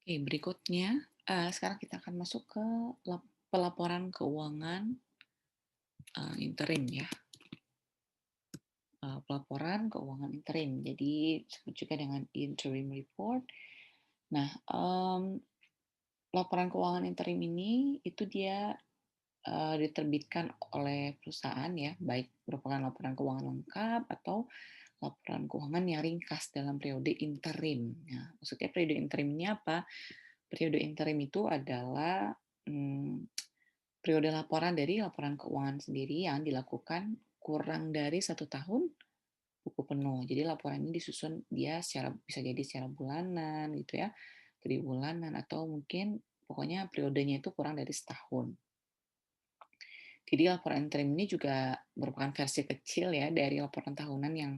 Oke, berikutnya, sekarang kita akan masuk ke pelaporan keuangan, interim ya, pelaporan keuangan interim. Jadi disebut juga dengan interim report. Nah, laporan keuangan interim ini itu dia, diterbitkan oleh perusahaan ya, baik merupakan laporan keuangan lengkap atau laporan keuangan yang ringkas dalam periode interim. Nah, maksudnya periode interim ini apa? Periode interim itu adalah, mmm, periode laporan dari laporan keuangan sendiri yang dilakukan kurang dari 1 tahun buku penuh. Jadi laporan ini disusun dia bisa jadi secara bulanan gitu ya, tribulanan atau mungkin pokoknya periodenya itu kurang dari setahun. Jadi laporan interim ini juga merupakan versi kecil ya dari laporan tahunan yang,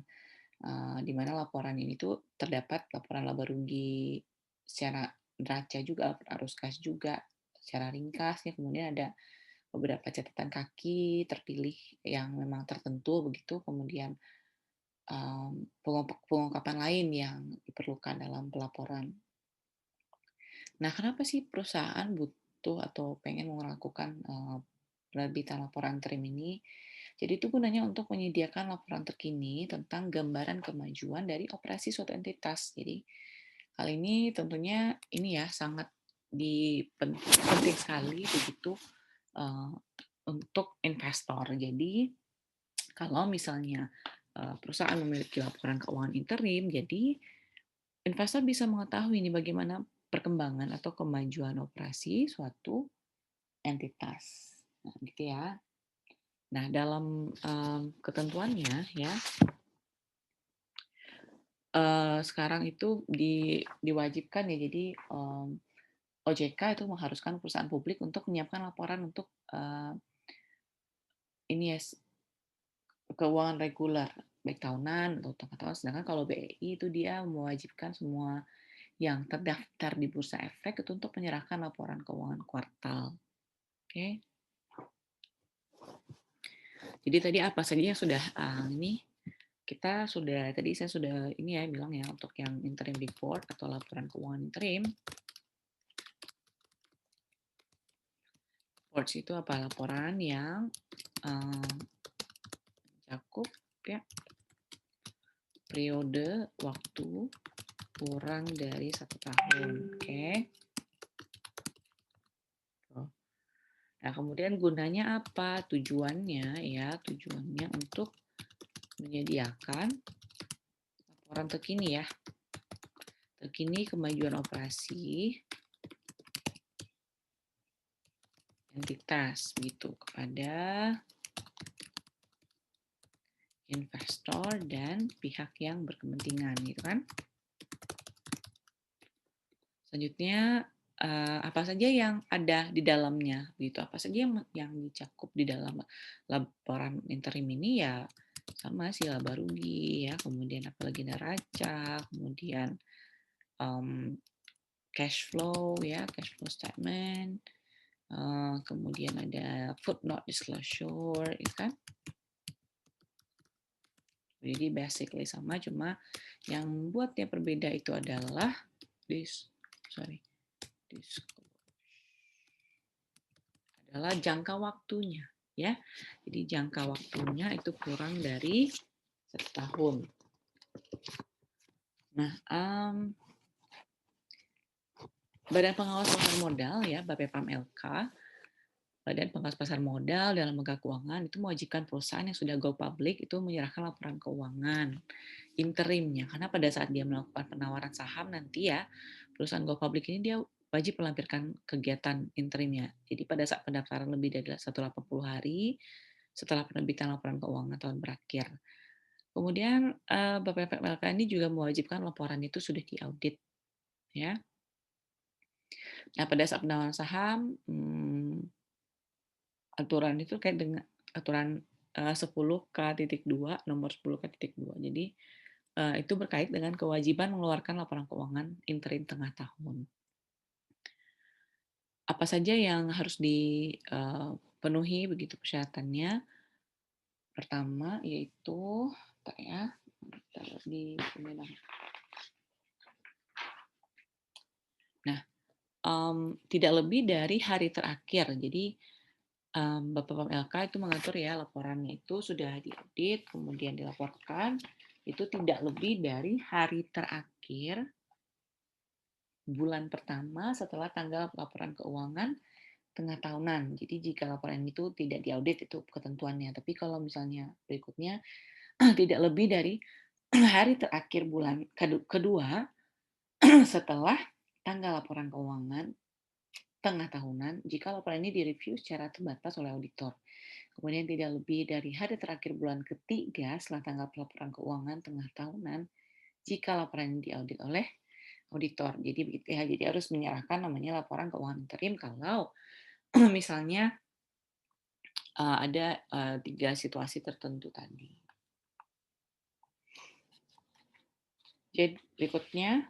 di mana laporan ini tuh terdapat laporan laba rugi secara neraca juga, arus kas juga secara ringkas ya, kemudian ada beberapa catatan kaki terpilih yang memang tertentu begitu, kemudian, pengungkapan lain yang diperlukan dalam pelaporan. Nah, kenapa sih perusahaan butuh atau pengen melakukan, penerbitan laporan interim ini? Jadi itu gunanya untuk menyediakan laporan terkini tentang gambaran kemajuan dari operasi suatu entitas. Jadi hal ini tentunya ini ya sangat penting sekali begitu, eee, untuk investor. Jadi kalau misalnya, perusahaan memiliki laporan keuangan interim, jadi investor bisa mengetahui nih bagaimana perkembangan atau kemajuan operasi suatu entitas. Nah, gitu ya. Nah, dalam, ketentuannya ya, sekarang itu diwajibkan ya, jadi, OJK itu mengharuskan perusahaan publik untuk menyiapkan laporan untuk, ini ya, keuangan reguler, baik tahunan atau tengah tahun. Sedangkan kalau BEI itu dia mewajibkan semua yang terdaftar di Bursa Efek itu untuk menyerahkan laporan keuangan kuartal. Oke. Jadi tadi apa saja yang sudah, saya sudah ini ya bilang ya untuk yang interim report atau laporan keuangan interim. Reports itu apa? Laporan yang, mencakup ya periode waktu kurang dari 1 tahun. Oke. Nah, kemudian gunanya apa? Tujuannya untuk menyediakan laporan terkini ya. Terkini kemajuan operasi entitas gitu kepada investor dan pihak yang berkepentingan gitu kan. Selanjutnya apa saja yang ada di dalamnya gitu, apa saja yang dicakup di dalam laporan interim ini ya sama sih laba rugi ya, kemudian apalagi neraca, kemudian, mmm, cash flow statement, kemudian ada footnote disclosure itu kan. Jadi basically sama, cuma yang membuat dia berbeda itu adalah dis sorry, adalah jangka waktunya ya. Jadi jangka waktunya itu kurang dari 1 tahun. Nah, Badan Pengawas Pasar Modal ya, BPPAM LK, Badan Pengawas Pasar Modal dalam lembaga keuangan itu mewajibkan perusahaan yang sudah go public itu menyerahkan laporan keuangan interimnya. Karena pada saat dia melakukan penawaran saham nanti ya, perusahaan go public ini dia wajib melampirkan kegiatan interimnya. Jadi pada saat pendaftaran lebih dari 180 hari setelah penerbitan laporan keuangan tahun berakhir. Kemudian BPPMLK ini juga mewajibkan laporan itu sudah diaudit ya. Nah, pada saat penawaran saham, aturan itu kayak dengan aturan 10K.2 nomor 10K.2. Jadi itu berkait dengan kewajiban mengeluarkan laporan keuangan interim tengah tahun. Apa saja yang harus dipenuhi begitu persyaratannya? Pertama yaitu, ya, di sini. Nah, tidak lebih dari hari terakhir. Jadi, BPOM LK itu mengatur ya laporannya itu sudah diaudit, kemudian dilaporkan, itu tidak lebih dari hari terakhir bulan pertama setelah tanggal laporan keuangan tengah tahunan. Jadi jika laporan itu tidak diaudit itu ketentuannya. Tapi kalau misalnya berikutnya tidak lebih dari hari terakhir bulan kedua setelah tanggal laporan keuangan tengah tahunan jika laporan ini direview secara terbatas oleh auditor. Kemudian tidak lebih dari hari terakhir bulan ketiga setelah tanggal laporan keuangan tengah tahunan jika laporan ini diaudit oleh auditor. Jadi begitu ya. Jadi harus menyerahkan namanya laporan keuangan interim kalau misalnya ada 3 situasi tertentu tadi. Jadi berikutnya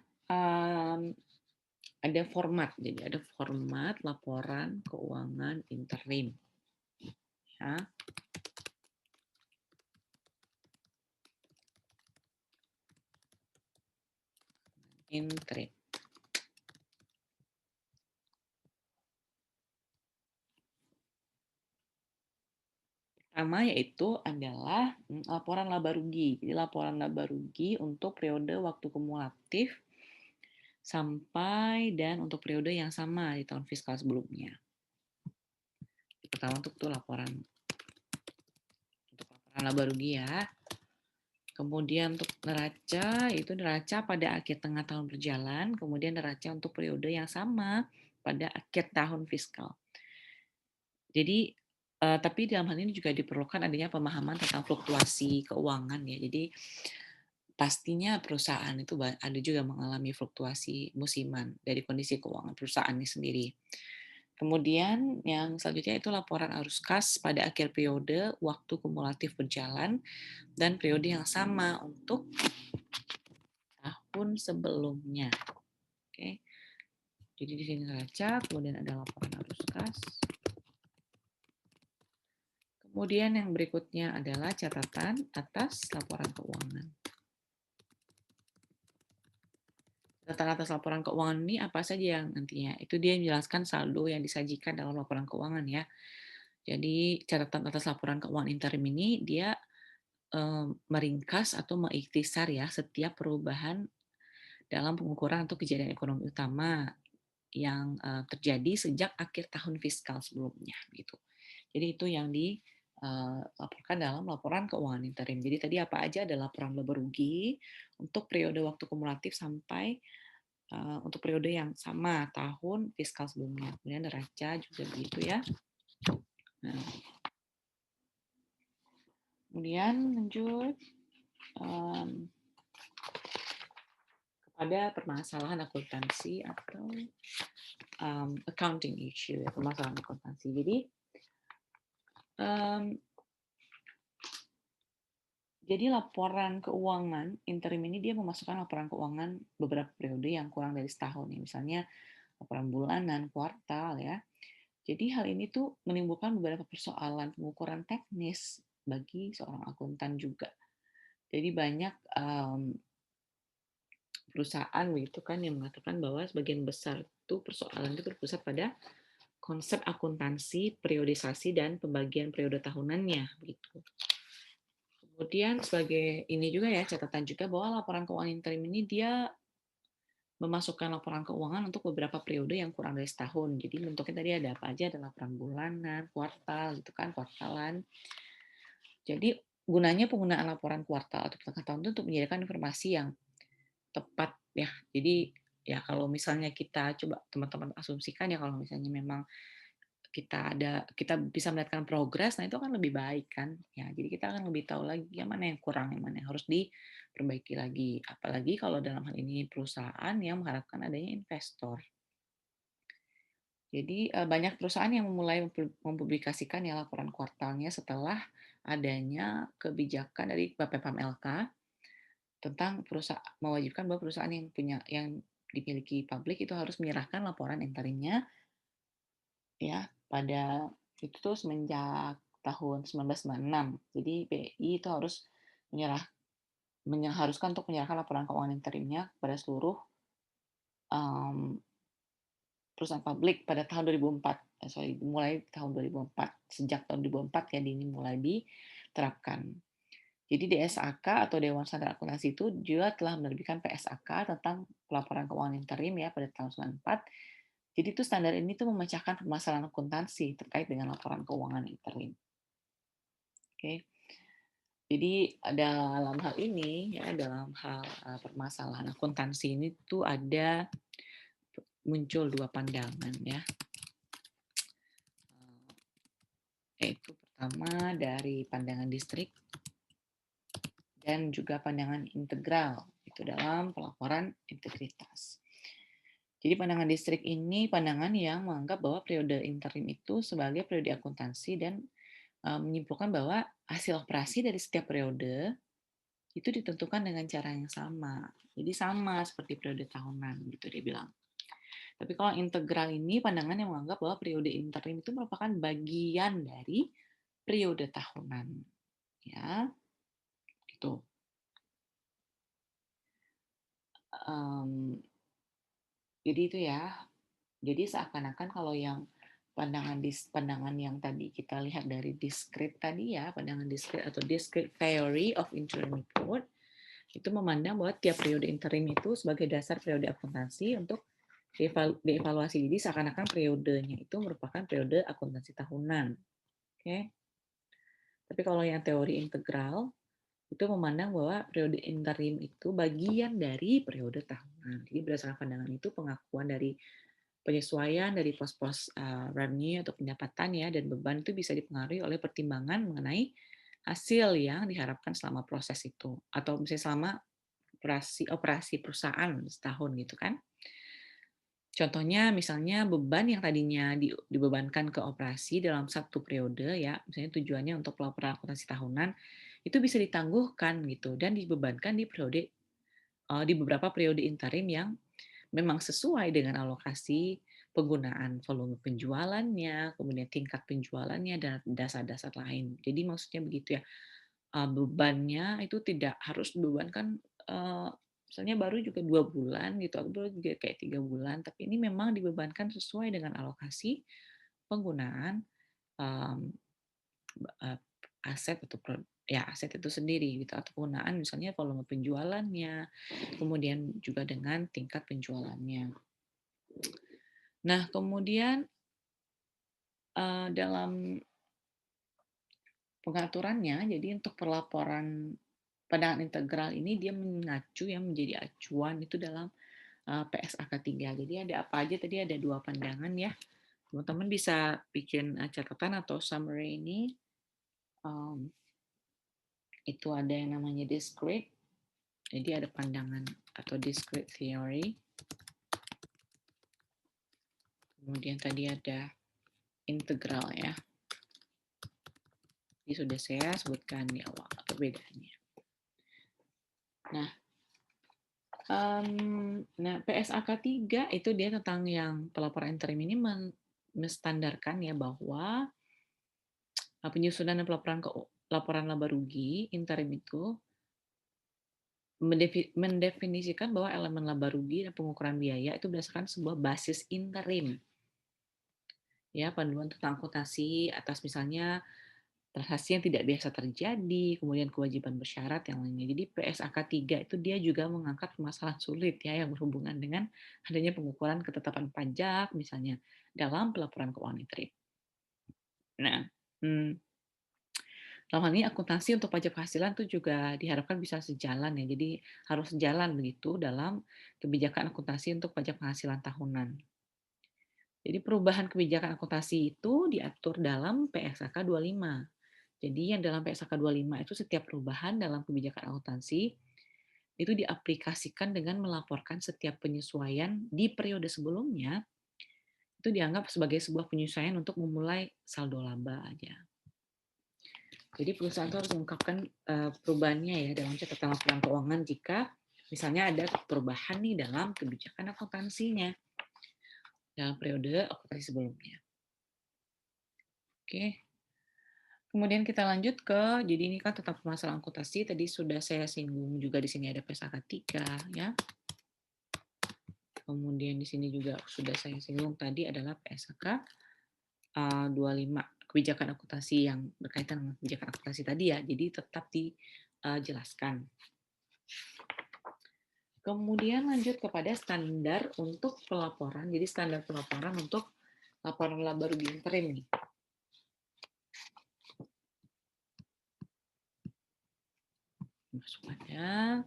ada format. Jadi ada format laporan keuangan interim. Ya. Interim. Pertama yaitu adalah laporan laba rugi. Jadi laporan laba rugi untuk periode waktu kumulatif sampai dan untuk periode yang sama di tahun fiskal sebelumnya. Pertama untuk laporan laba rugi ya. Kemudian untuk neraca, itu neraca pada akhir tengah tahun berjalan, kemudian neraca untuk periode yang sama pada akhir tahun fiskal. Jadi, tapi dalam hal ini juga diperlukan adanya pemahaman tentang fluktuasi keuangan ya. Jadi, pastinya perusahaan itu ada juga mengalami fluktuasi musiman dari kondisi keuangan perusahaannya sendiri. Kemudian yang selanjutnya itu laporan arus kas pada akhir periode waktu kumulatif berjalan dan periode yang sama untuk tahun sebelumnya. Oke. Jadi di sini neraca, kemudian ada laporan arus kas. Kemudian yang berikutnya adalah catatan atas laporan keuangan. Catatan atas laporan keuangan ini apa saja yang nantinya? Itu dia menjelaskan saldo yang disajikan dalam laporan keuangan ya. Jadi catatan atas laporan keuangan interim ini dia meringkas atau mengikhtisar ya setiap perubahan dalam pengukuran untuk kejadian ekonomi utama yang terjadi sejak akhir tahun fiskal sebelumnya gitu. Jadi itu yang dilaporkan dalam laporan keuangan interim. Jadi tadi apa aja ada laporan laba rugi untuk periode waktu kumulatif sampai untuk periode yang sama tahun fiskal sebelumnya. Kemudian neraca juga begitu ya. Nah, kemudian lanjut kepada permasalahan akuntansi atau accounting issue ya, permasalahan akuntansi. Jadi laporan keuangan interim ini dia memasukkan laporan keuangan beberapa periode yang kurang dari setahun ya, misalnya laporan bulanan, kuartal ya. Jadi hal ini tuh menimbulkan beberapa persoalan pengukuran teknis bagi seorang akuntan juga. Jadi banyak perusahaan begitu kan yang mengatakan bahwa sebagian besar itu persoalan itu berpusat pada konsep akuntansi, periodisasi dan pembagian periode tahunannya begitu. Kemudian sebagai ini juga ya catatan juga bahwa laporan keuangan interim ini dia memasukkan laporan keuangan untuk beberapa periode yang kurang dari setahun. Jadi bentuknya tadi ada apa aja, ada laporan bulanan, kuartal gitu kan, kuartalan. Jadi gunanya penggunaan laporan kuartal atau tengah tahun itu untuk menyediakan informasi yang tepat ya. Jadi ya kalau misalnya kita coba teman-teman asumsikan ya kalau misalnya memang kita bisa melihatkan progres, nah itu akan lebih baik kan. Ya, jadi kita akan lebih tahu lagi yang mana yang kurang, yang mana yang harus diperbaiki lagi. Apalagi kalau dalam hal ini perusahaan yang mengharapkan adanya investor. Jadi banyak perusahaan yang memulai mempublikasikan ya laporan kuartalnya setelah adanya kebijakan dari BPOM LK tentang mewajibkan bahwa perusahaan yang dimiliki publik itu harus menyerahkan laporan interimnya ya pada itu tuh semenjak tahun 1996. Jadi BI itu harus haruskan untuk menyerahkan laporan keuangan interimnya kepada seluruh um, perusahaan publik pada tahun 2004, mulai tahun 2004, sejak tahun 2004 ya ini mulai diterapkan. Jadi DSAK atau Dewan Standar Akuntansi itu juga telah menerbitkan PSAK tentang pelaporan keuangan interim ya pada tahun 94. Jadi itu standar ini tuh memecahkan permasalahan akuntansi terkait dengan laporan keuangan interim. Oke. Jadi dalam hal ini ya dalam hal permasalahan akuntansi ini tuh ada muncul dua pandangan ya. Yaitu pertama dari pandangan distrik dan juga pandangan integral itu dalam pelaporan integritas. Jadi pandangan distrik ini pandangan yang menganggap bahwa periode interim itu sebagai periode akuntansi dan menyimpulkan bahwa hasil operasi dari setiap periode itu ditentukan dengan cara yang sama. Jadi sama seperti periode tahunan gitu dia bilang. Tapi kalau integral ini pandangan yang menganggap bahwa periode interim itu merupakan bagian dari periode tahunan. Ya, gitu. Um, jadi itu ya. Jadi seakan-akan kalau yang pandangan yang tadi kita lihat dari discrete tadi ya, pandangan discrete atau discrete theory of interim report itu memandang bahwa tiap periode interim itu sebagai dasar periode akuntansi untuk dievaluasi. Jadi seakan-akan periodenya itu merupakan periode akuntansi tahunan. Oke. Tapi kalau yang teori integral itu memandang bahwa periode interim itu bagian dari periode tahunan. Jadi berdasarkan pandangan itu pengakuan dari penyesuaian dari pos-pos revenue atau pendapatan ya dan beban itu bisa dipengaruhi oleh pertimbangan mengenai hasil yang diharapkan selama proses itu atau misalnya selama operasi perusahaan setahun gitu kan. Contohnya misalnya beban yang tadinya dibebankan ke operasi dalam satu periode ya, misalnya tujuannya untuk pelaporan akuntansi tahunan, itu bisa ditangguhkan gitu dan dibebankan di beberapa periode interim yang memang sesuai dengan alokasi penggunaan volume penjualannya, kemudian tingkat penjualannya dan dasar-dasar lain. Jadi maksudnya begitu ya, bebannya itu tidak harus dibebankan, misalnya baru juga 2 bulan gitu, atau baru juga kayak 3 bulan, tapi ini memang dibebankan sesuai dengan alokasi penggunaan, mmm, aset atau ya aset itu sendiri gitu, atau penggunaan misalnya volume penjualannya, kemudian juga dengan tingkat penjualannya. Nah kemudian, dalam pengaturannya, jadi untuk pelaporan pandangan integral ini dia mengacu yang menjadi acuan itu dalam PSAK 3. Jadi ada apa aja tadi ada dua pandangan ya. Teman-teman bisa bikin catatan atau summary ini. Um, itu ada yang namanya discrete. Jadi ada pandangan atau discrete theory. Kemudian tadi ada integral ya. Ini sudah saya sebutkan di awal perbedaannya. Nah, PSAK 3 itu dia tentang yang pelaporan interim ini menstandarkan ya bahwa penyusunan dan laporan laba rugi interim itu mendefinisikan bahwa elemen laba rugi dan pengukuran biaya itu berdasarkan sebuah basis interim. Ya, panduan tentang akuntansi atas misalnya transaksi yang tidak biasa terjadi, kemudian kewajiban bersyarat yang lainnya. Jadi PSAK 3 itu dia juga mengangkat permasalahan sulit ya yang berhubungan dengan adanya pengukuran ketetapan pajak misalnya dalam pelaporan keuangan interim. Nah, dalam hal ini akuntansi untuk pajak penghasilan itu juga diharapkan bisa sejalan ya. Jadi harus sejalan begitu dalam kebijakan akuntansi untuk pajak penghasilan tahunan. Jadi perubahan kebijakan akuntansi itu diatur dalam PSAK 25. Jadi yang dalam PSAK 25 itu setiap perubahan dalam kebijakan akuntansi itu diaplikasikan dengan melaporkan setiap penyesuaian di periode sebelumnya itu dianggap sebagai sebuah penyesuaian untuk memulai saldo laba aja. Jadi perusahaan itu harus mengungkapkan perubahannya ya dalam catatan laporan keuangan jika misalnya ada perubahan nih dalam kebijakan akuntansinya dalam periode akuntansi sebelumnya. Oke. Kemudian kita lanjut ke, jadi ini kan tentang permasalahan akuntansi, tadi sudah saya singgung juga di sini ada PSAK 3 ya. Kemudian di sini juga sudah saya singgung tadi adalah PSAK 25, kebijakan akuntansi yang berkaitan dengan kebijakan akuntansi tadi ya, jadi tetap dijelaskan. Kemudian lanjut kepada standar untuk pelaporan. Jadi standar pelaporan untuk laporan laba rugi interim nih. Masuk pada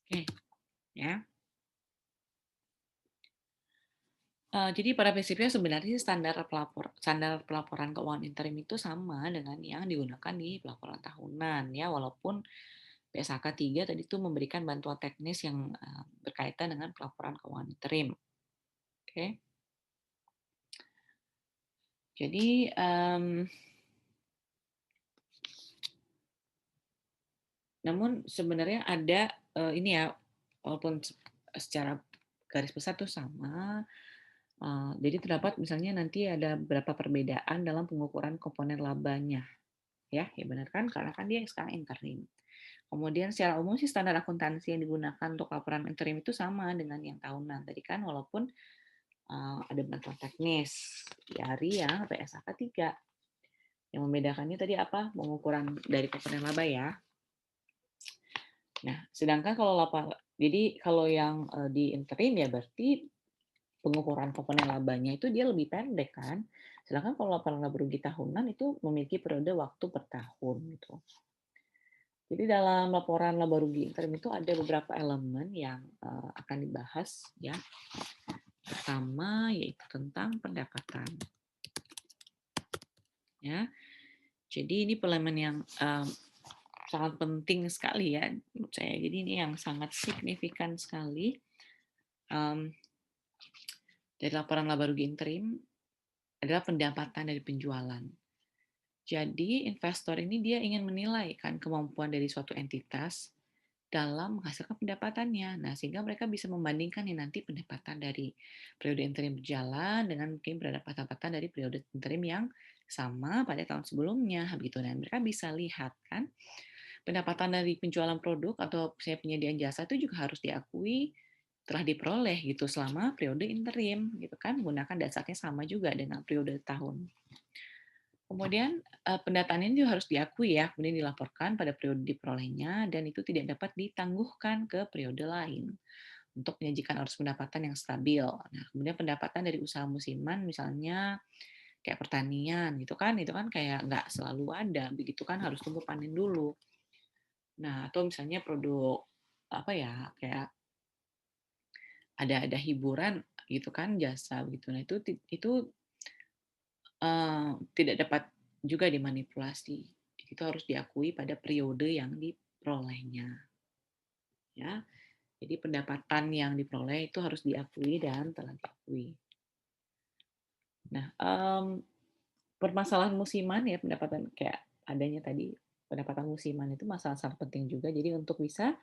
oke ya. Jadi pada prinsipnya sebenarnya standar pelaporan keuangan interim itu sama dengan yang digunakan di pelaporan tahunan ya, walaupun PSAK 3 tadi itu memberikan bantuan teknis yang berkaitan dengan pelaporan keuangan interim. Oke. Jadi namun sebenarnya ada ini ya, walaupun secara garis besar tuh sama, jadi terdapat misalnya nanti ada beberapa perbedaan dalam pengukuran komponen labanya, ya benar kan? Karena kan dia sekarang interim. Kemudian secara umum sih standar akuntansi yang digunakan untuk laporan interim itu sama dengan yang tahunan tadi kan, walaupun ada bantuan teknis dari yang PSAK 3. Yang membedakannya tadi apa? Pengukuran dari komponen laba ya. Nah, sedangkan jadi kalau yang di interim ya berarti pengukuran komponen labanya itu dia lebih pendek kan. Sedangkan kalau laporan laba rugi tahunan itu memiliki periode waktu per tahun gitu. Jadi dalam laporan laba rugi interim itu ada beberapa elemen yang akan dibahas ya. Pertama yaitu tentang pendapatan. Ya. Jadi ini elemen yang sangat penting sekali ya menurut saya. Jadi ini yang sangat signifikan sekali dari laporan laba rugi interim adalah pendapatan dari penjualan. Jadi investor ini dia ingin menilai kan kemampuan dari suatu entitas dalam menghasilkan pendapatannya. Nah, sehingga mereka bisa membandingkan nih nanti pendapatan dari periode interim berjalan dengan mungkin pendapatan dari periode interim yang sama pada tahun sebelumnya begitu. Dan mereka bisa lihat kan pendapatan dari penjualan produk atau misalnya penyediaan jasa itu juga harus diakui telah diperoleh gitu selama periode interim gitu kan, menggunakan dasarnya sama juga dengan periode tahun. Kemudian pendataan ini juga harus diakui ya, kemudian dilaporkan pada periode diperolehnya dan itu tidak dapat ditangguhkan ke periode lain untuk menyajikan arus pendapatan yang stabil. Nah, kemudian pendapatan dari usaha musiman misalnya kayak pertanian gitu kan, itu kan kayak nggak selalu ada, begitu kan harus tunggu panen dulu. Nah, atau misalnya produk apa ya, kayak ada hiburan gitu kan, jasa gitu. Nah, itu tidak dapat juga dimanipulasi. Itu harus diakui pada periode yang diperolehnya. Ya. Jadi pendapatan yang diperoleh itu harus diakui dan telah diakui. Nah, permasalahan musiman ya pendapatan kayak adanya tadi pendapatan musiman itu masalah sangat penting juga. Jadi untuk bisa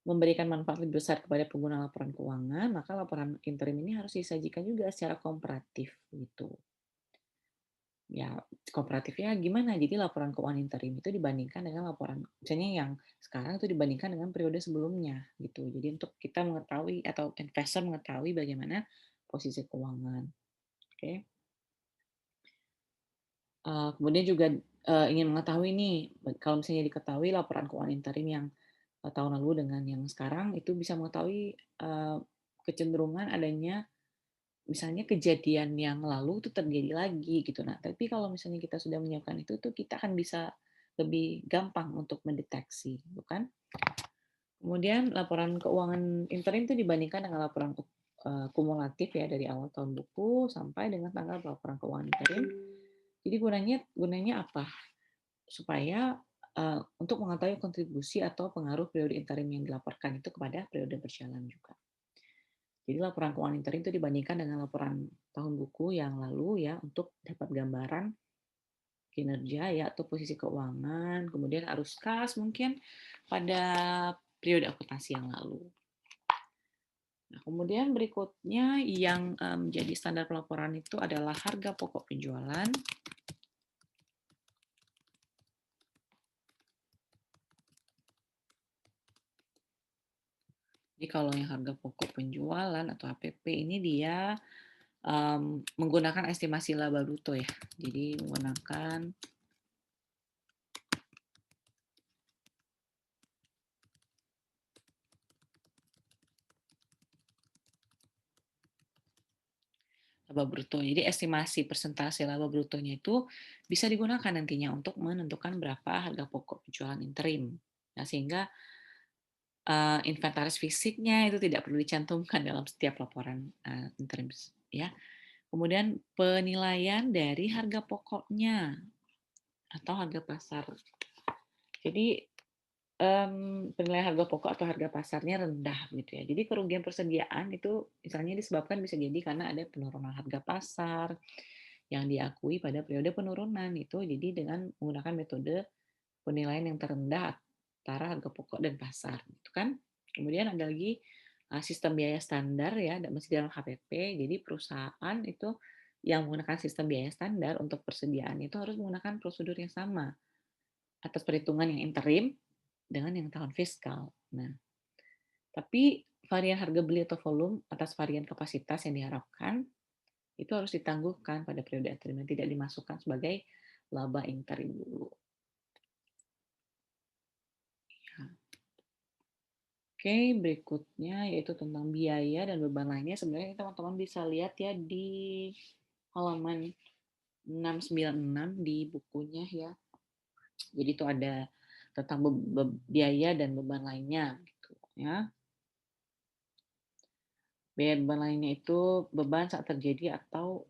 memberikan manfaat lebih besar kepada pengguna laporan keuangan, maka laporan interim ini harus disajikan juga secara komparatif gitu. Ya, komparatifnya gimana? Jadi laporan keuangan interim itu dibandingkan dengan laporan misalnya yang sekarang itu dibandingkan dengan periode sebelumnya gitu. Jadi untuk kita mengetahui atau investor mengetahui bagaimana posisi keuangan. Oke. Kemudian juga ingin mengetahui nih kalau misalnya diketahui laporan keuangan interim yang tahun lalu dengan yang sekarang itu bisa mengetahui kecenderungan adanya misalnya kejadian yang lalu itu terjadi lagi gitu. Nah, tapi kalau misalnya kita sudah menyiapkan itu tuh kita akan bisa lebih gampang untuk mendeteksi, bukan? Kemudian laporan keuangan interim itu dibandingkan dengan laporan kumulatif ya dari awal tahun buku sampai dengan tanggal laporan keuangan interim. Jadi gunanya apa? Supaya untuk mengetahui kontribusi atau pengaruh periode interim yang dilaporkan itu kepada periode berjalan juga. Jadi laporan keuangan interim itu dibandingkan dengan laporan tahun buku yang lalu ya untuk dapat gambaran kinerja ya atau posisi keuangan, kemudian arus kas mungkin pada periode akuntansi yang lalu. Nah, kemudian berikutnya yang menjadi standar pelaporan itu adalah harga pokok penjualan. Jadi kalau yang harga pokok penjualan atau HPP ini dia menggunakan estimasi laba bruto ya. Jadi menggunakan laba bruto. Jadi estimasi persentase laba brutonya itu bisa digunakan nantinya untuk menentukan berapa harga pokok penjualan interim. Nah, sehingga inventaris fisiknya itu tidak perlu dicantumkan dalam setiap laporan interim ya. Kemudian penilaian dari harga pokoknya atau harga pasar. Jadi penilaian harga pokok atau harga pasarnya rendah gitu ya. Jadi kerugian persediaan itu misalnya disebabkan bisa jadi karena ada penurunan harga pasar yang diakui pada periode penurunan itu. Jadi dengan menggunakan metode penilaian yang terendah antara harga pokok dan pasar gitu kan. Kemudian ada lagi sistem biaya standar ya, masih dalam HPP. Jadi perusahaan itu yang menggunakan sistem biaya standar untuk persediaan itu harus menggunakan prosedur yang sama atas perhitungan yang interim dengan yang tahun fiskal. Nah, tapi varian harga beli atau volume atas varian kapasitas yang diharapkan itu harus ditangguhkan pada periode interim dan tidak dimasukkan sebagai laba interim dulu. Ya. Oke, berikutnya yaitu tentang biaya dan beban lainnya. Sebenarnya teman-teman bisa lihat ya di halaman 696 di bukunya ya. Jadi itu ada tentang biaya dan beban lainnya gitu ya. Biaya beban lainnya itu beban saat terjadi atau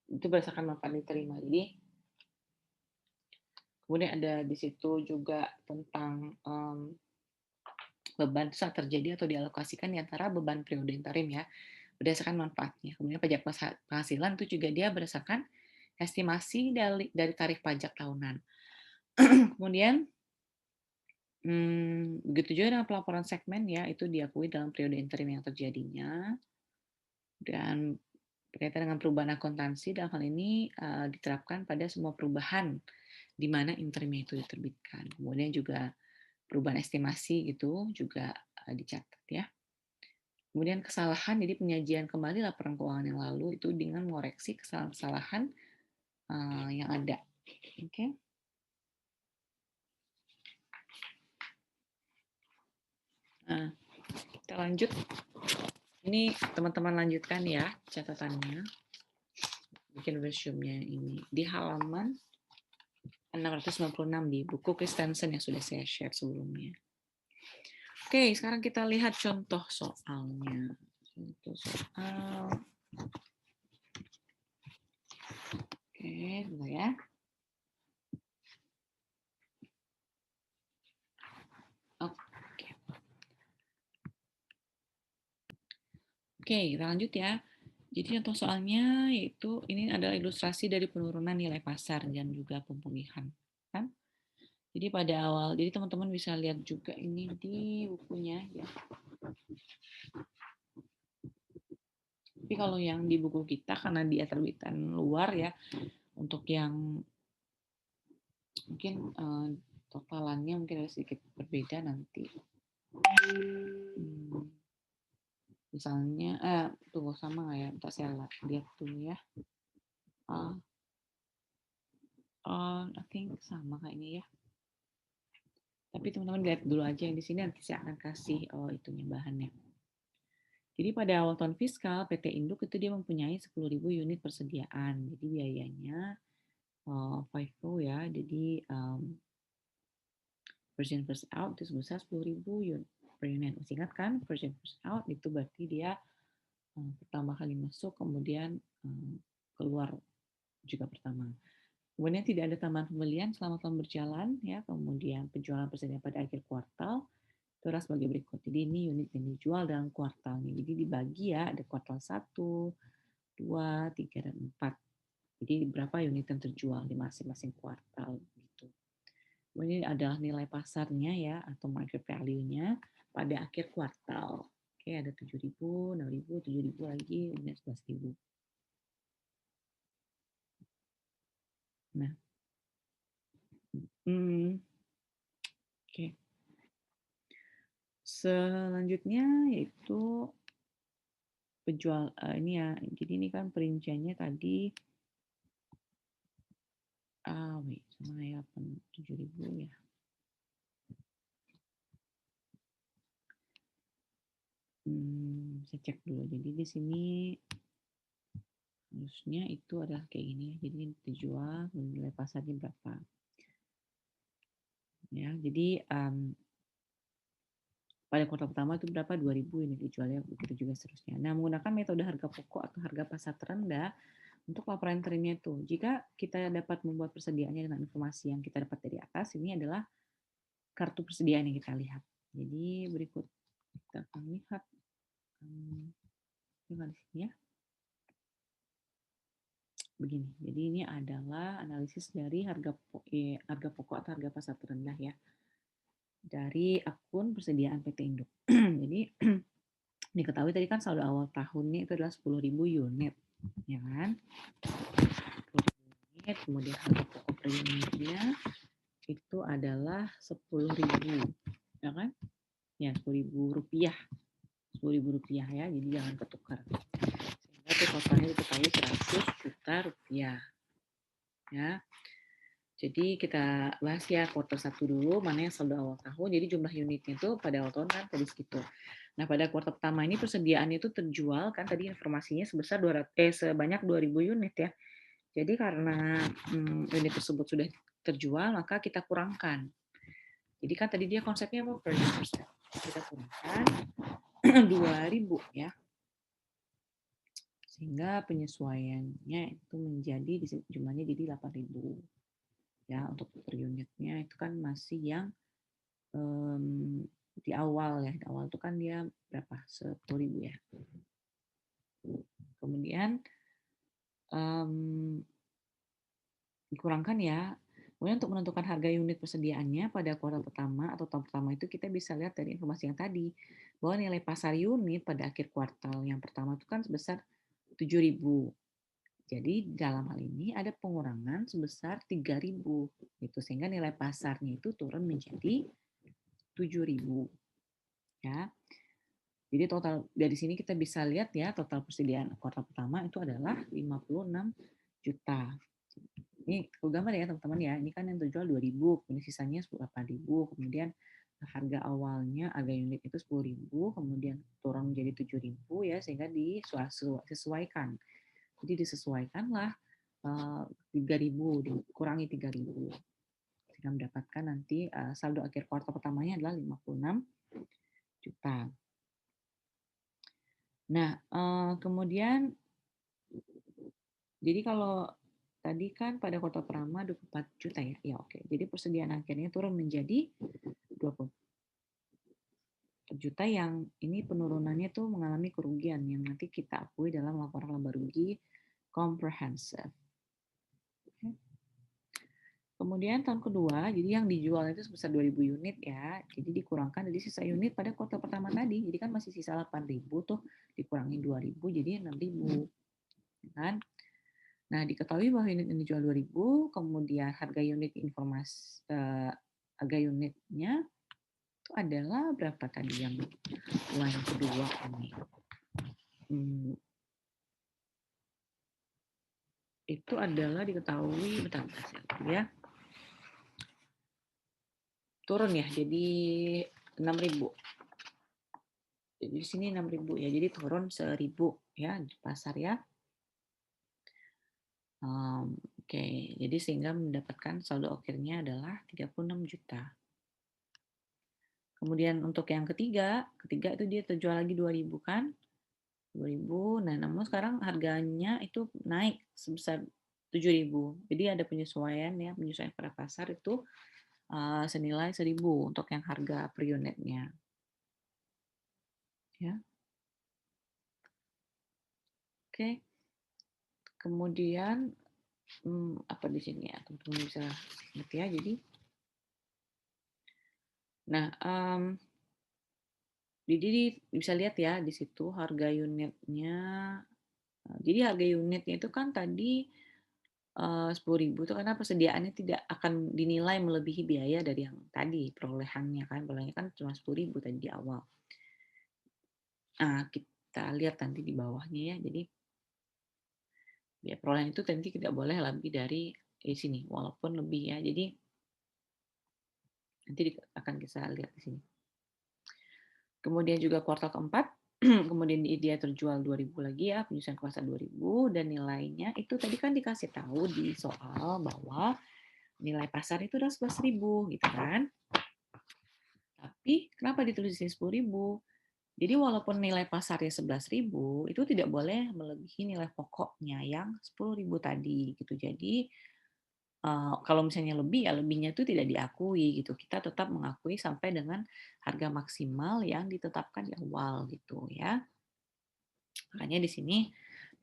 itu berdasarkan manfaat diterima. Jadi kemudian ada di situ juga tentang beban saat terjadi atau dialokasikan di antara beban periode interim ya, berdasarkan manfaatnya. Kemudian pajak penghasilan itu juga dia berdasarkan estimasi dari tarif pajak tahunan. Kemudian begitu juga dengan pelaporan segmen ya, itu diakui dalam periode interim yang terjadinya. Dan berkaitan dengan perubahan akuntansi dalam hal ini diterapkan pada semua perubahan di mana interimnya itu diterbitkan. Kemudian juga perubahan estimasi gitu juga dicatat ya. Kemudian kesalahan, jadi penyajian kembali laporan keuangan yang lalu itu dengan mengoreksi kesalahan-kesalahan yang ada. Oke. Nah, kita lanjut. Ini teman-teman lanjutkan ya catatannya. Bikin resume-nya ini di halaman 696 di buku Christensen yang sudah saya share sebelumnya. Oke, sekarang kita lihat contoh soalnya. Contoh soal. Oke, sebentar ya. Oke. Oke, kita lanjut ya. Jadi contoh soalnya yaitu ini adalah ilustrasi dari penurunan nilai pasar dan juga pemulihan. Kan? Jadi pada awal, jadi teman-teman bisa lihat juga ini di bukunya ya. Tapi kalau yang di buku kita karena dia terbitan luar ya, untuk yang mungkin totalannya mungkin ada sedikit berbeda nanti. Misalnya, tunggu sama nggak ya? Ntar saya lihat dulu ya. I think sama kayaknya ya. Tapi teman-teman lihat dulu aja yang di sini, nanti saya akan kasih itunya bahannya. Jadi pada awal tahun fiskal, PT Induk itu dia mempunyai 10.000 unit persediaan. Jadi biayanya FIFO ya, jadi version first out itu sebesar 10.000 unit per unit. Masih ingat kan? Version first out itu berarti dia pertama kali masuk, kemudian keluar juga pertama. Kemudian tidak ada tambahan pembelian selama tahun berjalan, ya. Kemudian penjualan persediaan pada akhir kuartal itu adalah sebagai berikut. Jadi ini unit yang dijual dalam kuartalnya. Jadi dibagi ya, ada kuartal 1, 2, 3, dan 4. Jadi berapa unit yang terjual di masing-masing kuartal gitu. Kemudian adalah nilai pasarnya ya atau market value-nya pada akhir kuartal. Oke, ada 7.000, 6.000, 7.000 lagi, kemudian 11.000. Nah, oke. Selanjutnya yaitu ini ya. Jadi ini kan perinciannya tadi sama ya 7.000 ya. Saya cek dulu. Jadi di sini harusnya itu adalah kayak gini. Jadi dijual, nilai pasarnya berapa? Ya, jadi pada kuartal pertama itu berapa? 2.000 ini dijualnya, begitu juga seterusnya. Nah, menggunakan metode harga pokok atau harga pasar terendah untuk laporan terimnya itu. Jika kita dapat membuat persediaannya dengan informasi yang kita dapat dari atas, ini adalah kartu persediaan yang kita lihat. Jadi berikut kita akan lihat dengan sini ya. Begini. Jadi ini adalah analisis dari harga pokok atau harga pasar terendah ya. Dari akun persediaan PT Induk. Jadi diketahui tadi kan saldo awal tahunnya itu adalah 10.000 unit, ya kan? 10.000 unit, kemudian harga pokok per unitnya itu adalah 10.000, ya kan? Ya, 10.000 rupiah. 10.000 rupiah ya, jadi jangan ketukar. Sehingga itu totalnya diketahui 100 juta rupiah. Ya. Jadi kita bahas ya kuartal 1 dulu, mana yang saldo awal tahun. Jadi jumlah unitnya itu pada awal tahun kan tadi segitu. Nah, pada kuartal pertama ini persediaan itu terjual kan tadi informasinya sebanyak 2.000 unit ya. Jadi karena unit tersebut sudah terjual, maka kita kurangkan. Jadi kan tadi dia konsepnya apa? Per percent. Kita kurangkan 2.000 ya. Sehingga penyesuaiannya itu menjadi jumlahnya jadi 8.000. Ya, untuk per unitnya itu kan masih yang di awal ya. Di awal itu kan dia berapa? 10.000 ya. Kemudian dikurangkan ya. Kemudian untuk menentukan harga unit persediaannya pada kuartal pertama atau tahun pertama itu kita bisa lihat dari informasi yang tadi bahwa nilai pasar unit pada akhir kuartal yang pertama itu kan sebesar 7.000. Jadi dalam hal ini ada pengurangan sebesar 3.000 gitu, sehingga nilai pasarnya itu turun menjadi 7.000 ya. Jadi total dari sini kita bisa lihat ya total persediaan kuartal pertama itu adalah 56 juta. Ini aku gambar ya teman-teman ya. Ini kan yang terjual 2.000, kemudian sisanya 8.000, kemudian harga awalnya harga unit itu 10.000, kemudian turun menjadi 7.000 ya, sehingga disesuaikan. Jadi disesuaikanlah 3.000 dikurangi 3.000 sehingga mendapatkan nanti saldo akhir kuartal pertamanya adalah 56 juta. Nah, kemudian jadi kalau tadi kan pada kuartal pertama 24 juta ya. Ya oke. Jadi persediaan akhirnya turun menjadi 20 juta yang ini penurunannya tuh mengalami kerugian yang nanti kita akui dalam laporan laba rugi comprehensive. Kemudian tahun kedua, jadi yang dijual itu sebesar 2.000 unit ya. Jadi dikurangkan dari sisa unit pada kuartal pertama tadi. Jadi kan masih sisa 8.000 tuh dikurangi 2.000 jadi 6.000. Kan? Nah, diketahui bahwa unit ini dijual 2.000, kemudian harga unitnya itu adalah berapa tadi yang uang kedua ini? Itu adalah diketahui bentar ya. Turun ya, jadi 6.000. Jadi di sini 6.000 ya, jadi turun 1.000 ya di pasar ya. Oke, jadi sehingga mendapatkan saldo akhirnya adalah 36 juta. Kemudian untuk yang ketiga itu dia terjual lagi 2.000 kan? 2.000. Nah, namun sekarang harganya itu naik sebesar 7.000. Jadi ada penyesuaian ya, penyesuaian pada pasar itu senilai 1.000 untuk yang harga per unitnya. Ya. Oke. Kemudian apa di sini ya? Teman-teman bisa lihat ya. Jadi nah, Jadi bisa lihat ya di situ harga unitnya. Jadi harga unitnya itu kan tadi 10.000 itu karena persediaannya tidak akan dinilai melebihi biaya dari yang tadi perolehannya kan. Perolehannya kan cuma 10.000 tadi di awal. Nah, kita lihat nanti di bawahnya ya. Jadi ya perolehan itu nanti tidak boleh lebih dari sini walaupun lebih ya. Jadi nanti akan kita lihat di sini. Kemudian juga kuartal keempat, kemudian dia terjual 2.000 lagi ya, penyusian kuasa 2.000 dan nilainya itu tadi kan dikasih tahu di soal bahwa nilai pasar itu udah 11.000 gitu kan. Tapi kenapa ditulis di 10.000? Jadi walaupun nilai pasarnya 11.000 itu tidak boleh melebihi nilai pokoknya yang 10.000 tadi gitu. Jadi kalau misalnya lebih, ya lebihnya itu tidak diakui gitu. Kita tetap mengakui sampai dengan harga maksimal yang ditetapkan di awal gitu ya. Makanya di sini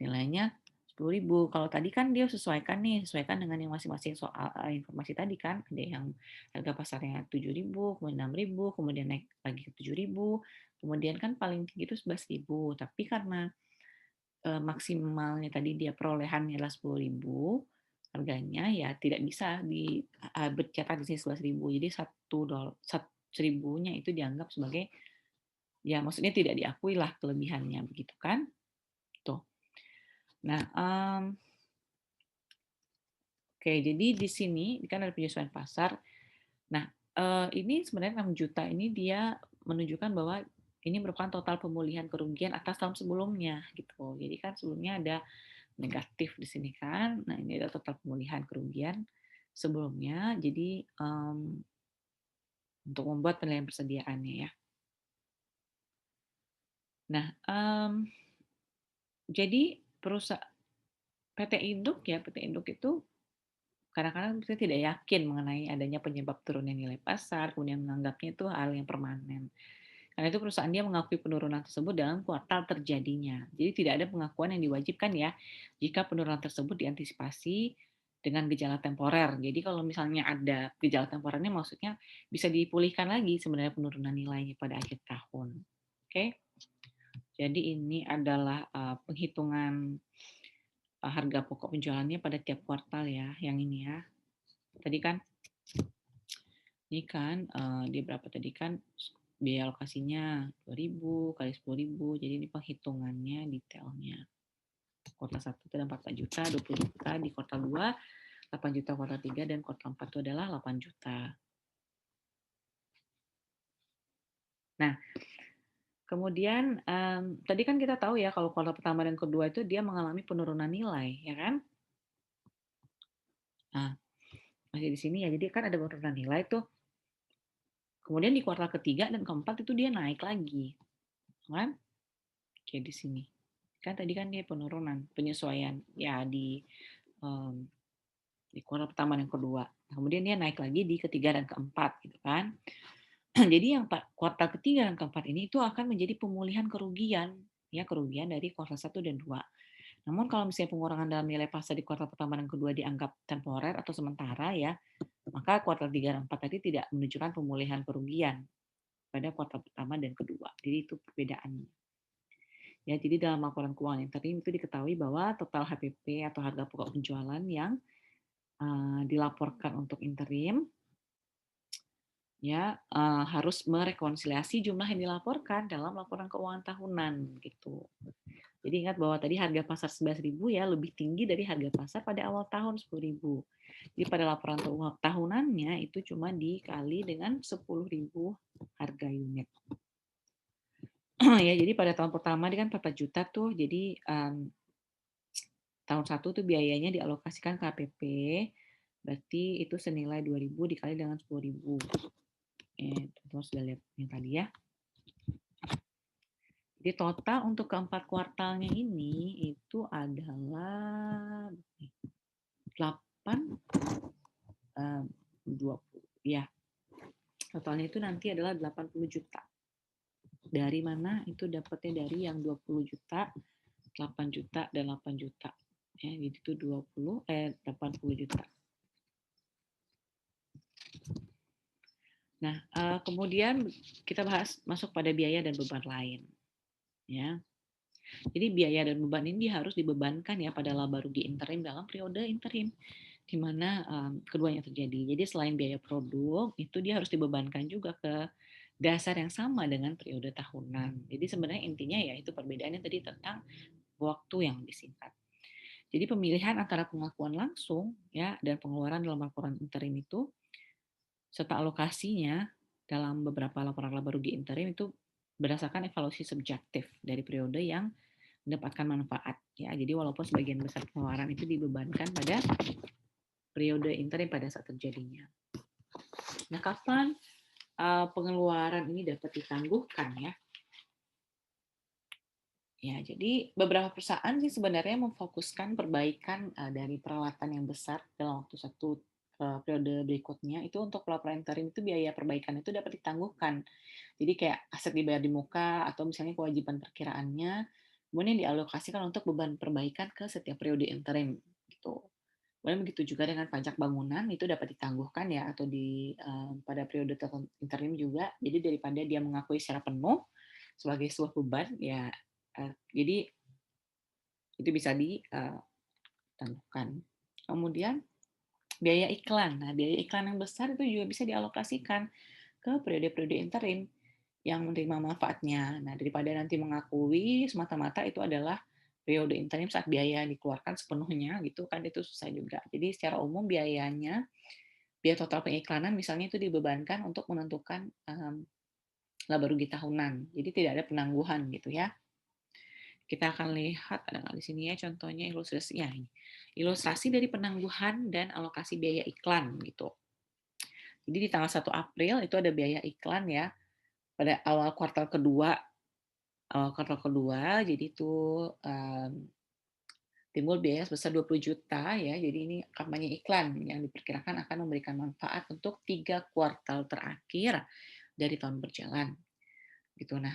nilainya 10.000. Kalau tadi kan dia sesuaikan dengan yang masing-masing soal informasi tadi kan. Ada yang harga pasarnya 7.000, kemudian 6.000, kemudian naik lagi ke 7.000, kemudian kan paling tinggi itu 11.000. Tapi karena maksimalnya tadi dia perolehannya adalah 10.000, harganya ya tidak bisa bercetak di sini 11.000. Jadi seribunya itu dianggap sebagai ya maksudnya tidak diakui lah kelebihannya begitu kan. Tuh. Nah, oke, jadi di sini kan ada penyesuaian pasar. Nah, ini sebenarnya 6 juta ini dia menunjukkan bahwa ini merupakan total pemulihan kerugian atas tahun sebelumnya gitu. Jadi kan sebelumnya ada negatif di sini kan. Nah, ini ada total pemulihan kerugian sebelumnya. Jadi untuk membuat penilaian persediaannya ya. Nah, jadi perusahaan PT Induk ya, PT Induk itu kadang-kadang kita tidak yakin mengenai adanya penyebab turunnya nilai pasar, kemudian menganggapnya itu hal yang permanen. Karena itu perusahaan dia mengakui penurunan tersebut dalam kuartal terjadinya. Jadi tidak ada pengakuan yang diwajibkan ya jika penurunan tersebut diantisipasi dengan gejala temporer. Jadi kalau misalnya ada gejala temporernya maksudnya bisa dipulihkan lagi sebenarnya penurunan nilainya pada akhir tahun. Oke. Jadi ini adalah penghitungan harga pokok penjualannya pada tiap kuartal ya, yang ini ya. Tadi kan ini kan dia berapa tadi kan biaya alokasinya 2.000 kali 10.000. Jadi ini penghitungannya detailnya. Kuartal 1 itu ada 14 juta, 20 juta di kuartal 2, 8 juta kuartal 3 dan kuartal 4 itu adalah 8 juta. Nah, kemudian tadi kan kita tahu ya kalau kuartal pertama dan kedua itu dia mengalami penurunan nilai, ya kan? Nah, masih di sini ya. Jadi kan ada penurunan nilai tuh. Kemudian di kuartal ketiga dan keempat itu dia naik lagi, kan? Kayak di sini. Kan tadi kan dia penurunan, penyesuaian ya um, di kuartal pertama dan kedua. Kemudian dia naik lagi di ketiga dan keempat gitu kan. Jadi yang kuartal ketiga dan keempat ini itu akan menjadi pemulihan kerugian, ya kerugian dari kuartal 1 dan 2. Namun kalau misalnya pengurangan dalam nilai pasar di kuartal pertama dan kedua dianggap temporer atau sementara ya, maka kuartal 3 dan 4 tadi tidak menunjukkan pemulihan kerugian pada kuartal pertama dan kedua. Jadi itu perbedaannya. Ya, jadi dalam laporan keuangan interim itu diketahui bahwa total HPP atau harga pokok penjualan yang dilaporkan untuk interim ya harus merekonsiliasi jumlah yang dilaporkan dalam laporan keuangan tahunan gitu. Jadi ingat bahwa tadi harga pasar 11.000 ya lebih tinggi dari harga pasar pada awal tahun 10.000. Jadi pada laporan tahunannya itu cuma dikali dengan 10.000 harga unit. Ya, jadi pada tahun pertama dia kan 4 juta tuh. Jadi tahun 1 tuh biayanya dialokasikan ke HPP. Berarti itu senilai 2.000 dikali dengan 10.000. Teman-teman sudah lihat yang tadi ya. Jadi total untuk keempat kuartalnya ini itu adalah 8 20 ya. Totalnya itu nanti adalah 80 juta. Dari mana? Itu dapatnya dari yang 20 juta, 8 juta dan 8 juta. Ya, jadi itu 80 juta. Nah, kemudian kita bahas masuk pada biaya dan beban lain, ya. Jadi biaya dan beban ini harus dibebankan ya pada laba rugi interim dalam periode interim, di mana keduanya terjadi. Jadi selain biaya produk, itu dia harus dibebankan juga ke dasar yang sama dengan periode tahunan. Jadi sebenarnya intinya ya itu perbedaannya tadi tentang waktu yang lebih singkat. Jadi pemilihan antara pengakuan langsung ya dan pengeluaran dalam laporan interim itu serta alokasinya dalam beberapa laporan laba rugi interim itu berdasarkan evaluasi subjektif dari periode yang mendapatkan manfaat ya. Jadi walaupun sebagian besar pengeluaran itu dibebankan pada periode interim pada saat terjadinya. Nah, kapan pengeluaran ini dapat ditangguhkan ya? Ya, jadi beberapa perusahaan sih sebenarnya memfokuskan perbaikan dari peralatan yang besar dalam waktu satu periode berikutnya itu untuk pelaporan interim itu biaya perbaikan itu dapat ditangguhkan. Jadi kayak aset dibayar di muka atau misalnya kewajiban perkiraannya kemudian dialokasikan untuk beban perbaikan ke setiap periode interim gitu. Kemudian begitu juga dengan pajak bangunan itu dapat ditangguhkan ya atau pada periode interim juga. Jadi daripada dia mengakui secara penuh sebagai sebuah beban ya jadi itu bisa ditangguhkan. Kemudian biaya iklan. Nah, biaya iklan yang besar itu juga bisa dialokasikan ke periode-periode interim yang menerima manfaatnya. Nah, daripada nanti mengakui semata-mata itu adalah periode interim saat biaya dikeluarkan sepenuhnya gitu kan itu susah juga. Jadi secara umum biaya total pengiklanan misalnya itu dibebankan untuk menentukan laba rugi tahunan. Jadi tidak ada penangguhan gitu ya. Kita akan lihat ada nggak di sini ya contohnya ilustrasi ya ini. Ilustrasi dari penangguhan dan alokasi biaya iklan gitu. Jadi di tanggal 1 April itu ada biaya iklan ya pada awal kuartal kedua jadi itu timbul biaya sebesar 20 juta ya. Jadi ini kampanye iklan yang diperkirakan akan memberikan manfaat untuk 3 kuartal terakhir dari tahun berjalan. Gitu. Nah,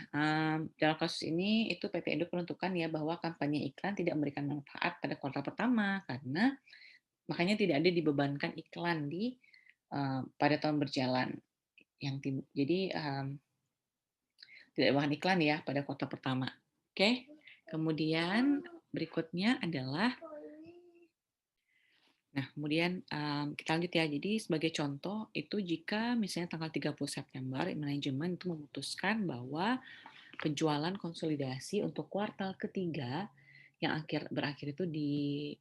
dalam kasus ini itu PT Induk menentukan ya bahwa kampanye iklan tidak memberikan manfaat pada kuartal pertama karena makanya tidak ada dibebankan iklan pada tahun berjalan jadi tidak dibebankan iklan ya pada kuartal pertama. Oke. Kemudian berikutnya adalah nah, kemudian kita lanjut ya. Jadi sebagai contoh itu jika misalnya tanggal 30 September manajemen itu memutuskan bahwa penjualan konsolidasi untuk kuartal ketiga yang berakhir itu di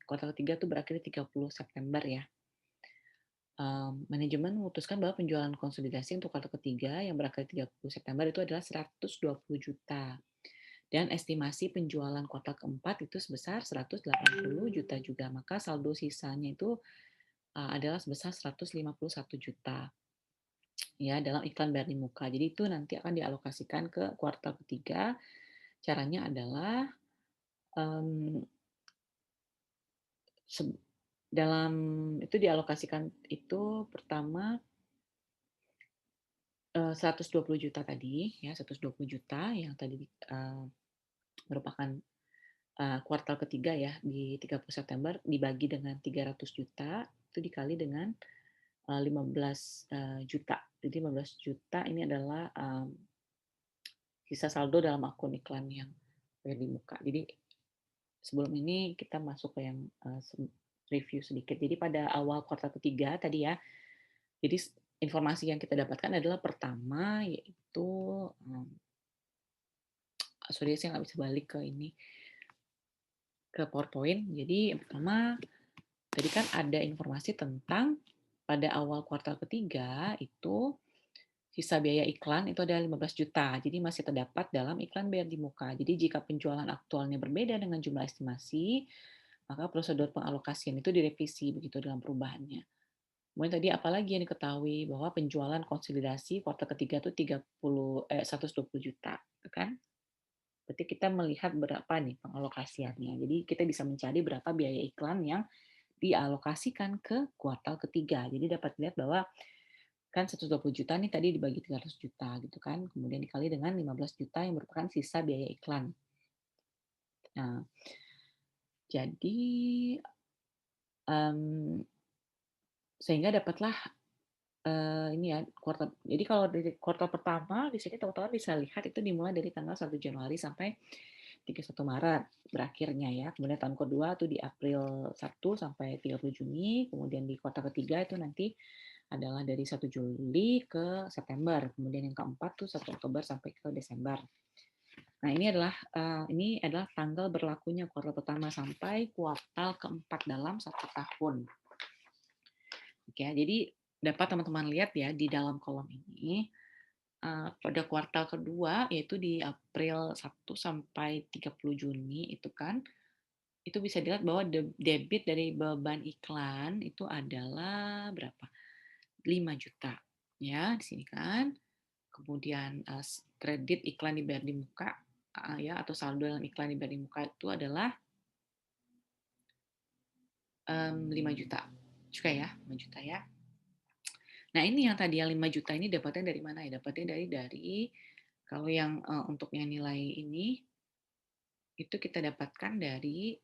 kuartal ketiga itu berakhir di 30 September ya. Manajemen memutuskan bahwa penjualan konsolidasi untuk kuartal ketiga yang berakhir 30 September itu adalah 120 juta. Dan estimasi penjualan kuartal keempat itu sebesar 180 juta juga. Maka saldo sisanya itu adalah sebesar 151 juta ya dalam iklan bayar di muka. Jadi itu nanti akan dialokasikan ke kuartal ketiga. Caranya adalah um, dalam itu dialokasikan itu pertama 120 juta tadi ya 120 juta yang tadi merupakan kuartal ketiga ya di 30 September dibagi dengan 300 juta itu dikali dengan 15 juta. Jadi 15 juta ini adalah sisa saldo dalam akun iklan yang bayar di muka. Jadi sebelum ini kita masuk ke yang review sedikit. Jadi pada awal kuartal ketiga tadi ya, jadi informasi yang kita dapatkan adalah pertama yaitu sorry saya nggak bisa balik ke ini ke PowerPoint. Jadi yang pertama tadi kan ada informasi tentang pada awal kuartal ketiga itu sisa biaya iklan itu ada 15 juta. Jadi masih terdapat dalam iklan bayar di muka. Jadi jika penjualan aktualnya berbeda dengan jumlah estimasi, maka prosedur pengalokasian itu direvisi begitu dalam perubahannya. Kemudian tadi apalagi yang diketahui bahwa penjualan konsolidasi kuartal ketiga itu 120 juta, gitu kan? Berarti kita melihat berapa nih pengalokasiannya. Jadi kita bisa mencari berapa biaya iklan yang dialokasikan ke kuartal ketiga. Jadi dapat dilihat bahwa kan 120 juta nih tadi dibagi 300 juta gitu kan. Kemudian dikali dengan 15 juta yang merupakan sisa biaya iklan. Nah, jadi sehingga dapatlah ini ya, jadi kalau dari kuartal pertama di sini teman-teman bisa lihat itu dimulai dari tanggal 1 Januari sampai 31 Maret berakhirnya ya. Kemudian tahun kedua tuh di April 1 sampai 30 Juni, kemudian di kuartal ketiga itu nanti adalah dari 1 Juli ke September, kemudian yang keempat tuh 1 Oktober sampai ke Desember. Nah, ini adalah tanggal berlakunya kuartal pertama sampai kuartal keempat dalam 1 tahun. Oke, jadi dapat teman-teman lihat ya di dalam kolom ini, pada kuartal kedua yaitu di April 1 sampai 30 Juni itu kan, itu bisa dilihat bahwa debit dari beban iklan itu adalah berapa? 5 juta ya di sini kan. Kemudian kredit iklan dibayar di muka ya, atau saldo dalam iklan dibayar di muka itu adalah 5 juta juga ya, 5 juta ya. Nah, ini yang tadi yang 5 juta ini dapatnya dari mana ya? Dapatnya dari kalau yang untuk yang nilai ini itu kita dapatkan dari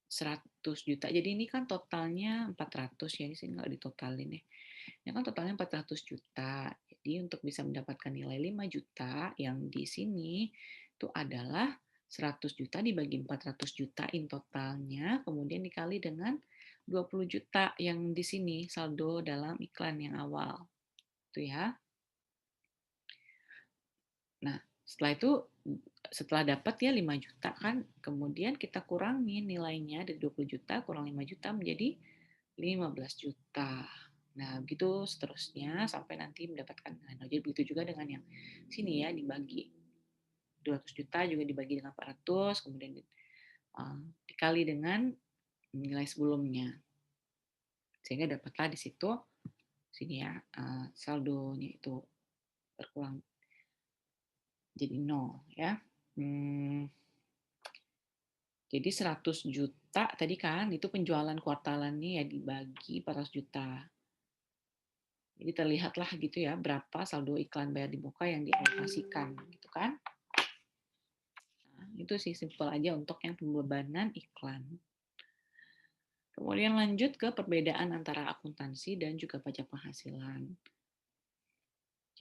100 juta. Jadi ini kan totalnya 400 ya, di sini nggak ditotalin ya. Ini kan totalnya 400 juta. Jadi untuk bisa mendapatkan nilai 5 juta yang di sini itu adalah 100 juta dibagi 400 juta in totalnya, kemudian dikali dengan 20 juta yang di sini saldo dalam iklan yang awal. Itu ya. Nah, setelah dapat ya 5 juta kan, kemudian kita kurangi nilainya dari 20 juta kurang 5 juta menjadi 15 juta. Nah, begitu seterusnya sampai nanti mendapatkan nilai nol. Jadi begitu juga dengan yang sini ya, dibagi 200 juta juga dibagi dengan 400, kemudian dikali dengan nilai sebelumnya. Sehingga dapatlah di situ sini ya, saldonya itu berkurang jadi nol ya. Jadi 100 juta tadi kan itu penjualan kuartalannya ya dibagi 400 juta. Jadi terlihatlah gitu ya berapa saldo iklan bayar di muka yang dialokasikan gitu kan. Nah, itu sih simpel aja untuk yang pembebanan iklan. Kemudian lanjut ke perbedaan antara akuntansi dan juga pajak penghasilan.